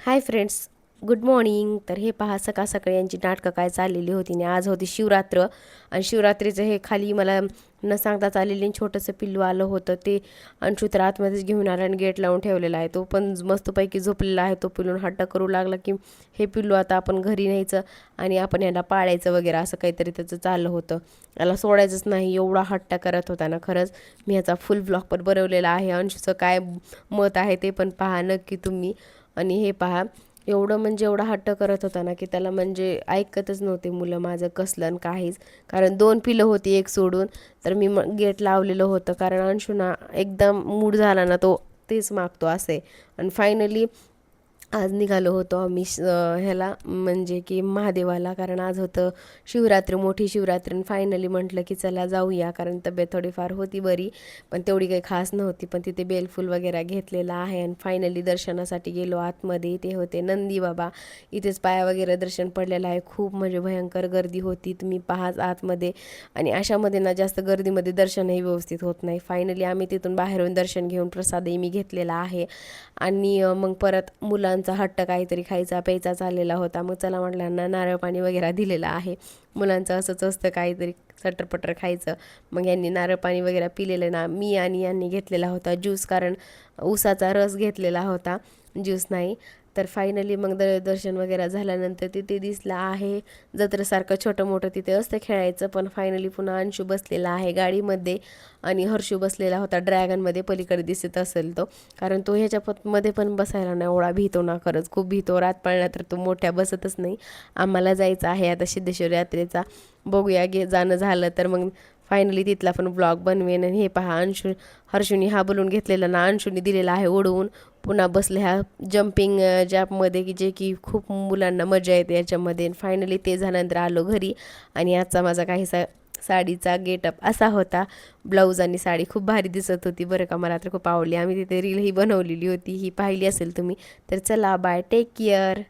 Hi friends, good morning. तर हे पहा सकाळ सकाळी यांची नाटकं काय चाललेली होती आणि आज होती शिवरात्र. आणि शिवरात्रीचं हे खाली मला न सांगताच आलेले छोटंसं पिल्लू आलं होतं. ते अंशू तर आतमध्येच घेऊन आला आणि गेट लावून ठेवलेला आहे. तो पण मस्तपैकी झोपलेला आहे. तो पिल्लून हट्ट करू लागला की हे पिल्लू आता आपण घरी न्यायचं आणि आपण याला पाळायचं वगैरे असं काहीतरी त्याचं चाललं होतं. याला सोडायचंच नाही एवढा हट्ट करत होता ना. खरंच मी याचा फुल ब्लॉग पण बनवलेला आहे. अंशूचं काय मत आहे ते पण पहा नक्की तुम्ही. आणि हे पहा एवढं म्हणजे एवढा हट्ट करत होता ना की त्याला म्हणजे ऐकतच नव्हते मुलं माझं कसलं आणि काहीच. कारण 2 पिलं होती एक सोडून. तर मी गेट लावलेलं होतं कारण अंशू ना एकदम मूड झाला ना तो तेच मागतो असे. आणि फायनली आज निघालो होतो आम्ही ह्याला म्हणजे की महादेवाला. कारण आज होतं शिवरात्री, मोठी शिवरात्री. आणि फायनली म्हटलं की चला जाऊया कारण तब्येत थोडीफार होती बरी पण तेवढी काही खास नव्हती. पण तिथे बेलफूल वगैरे घेतलेला आहे आणि फायनली दर्शनासाठी गेलो आतमध्ये. ते होते नंदी बाबा. इथेच पाया वगैरे दर्शन पडलेलं आहे. खूप म्हणजे भयंकर गर्दी होती, तुम्ही पाहाच आतमध्ये. आणि अशामध्ये ना जास्त गर्दीमध्ये दर्शनही व्यवस्थित होत नाही. फायनली आम्ही तिथून बाहेरून दर्शन घेऊन प्रसादही मी घेतलेला आहे. आणि मग परत मुलांचा हट्ट काहीतरी खायचा प्यायचा चाललेला होता. मग चला म्हटलं ना नारळ पाणी वगैरे दिलेलं आहे. मुलांचं असंच असतं काहीतरी सटरपटर खायचं. मग यांनी नारळ पाणी वगैरे पिलेलं ना. मी आणि यांनी घेतलेला होता ज्यूस, कारण ऊसाचा रस घेतलेला होता, ज्यूस नाही. तर फायनली मग दर्शन वगैरे झाल्यानंतर तिथे दिसलं आहे जत्रेसारखं छोटं मोठं तिथे असतं खेळायचं. पण फायनली पुन्हा अंशू बसलेला आहे गाडीमध्ये आणि हर्षू बसलेला होता ड्रॅगनमध्ये, पलीकडे दिसत असेल तो. कारण तो ह्याच्यामध्ये पण बसायला ना एवढा भीतो ना, खरंच खूप भीतो. रात पाळण्यात तर तो मोठ्या बसतच नाही. आम्हाला जायचं आहे आता सिद्धेश्वर यात्रेचा, बघूया जाणं झालं तर मग फायनली तिथला पण ब्लॉग बनवेन. आणि हे पहा हर्षूनी हा बोलून घेतलेला ना अंशूनी दिलेला आहे उडवून. पुन्हा बसले ह्या जम्पिंग जॅपमध्ये की जे की खूप मुलांना मजा येते याच्यामध्ये. फायनली ते झाल्यानंतर आलो घरी. आणि आजचा माझा काहीसा साडीचा गेटअप असा होता. ब्लाऊज आणि साडी खूप भारी दिसत होती बरं का, मला तर खूप आवडली. आम्ही तिथे रीलही बनवलेली होती, ही पाहिली असेल तुम्ही. तर चला बाय, टेक केअर.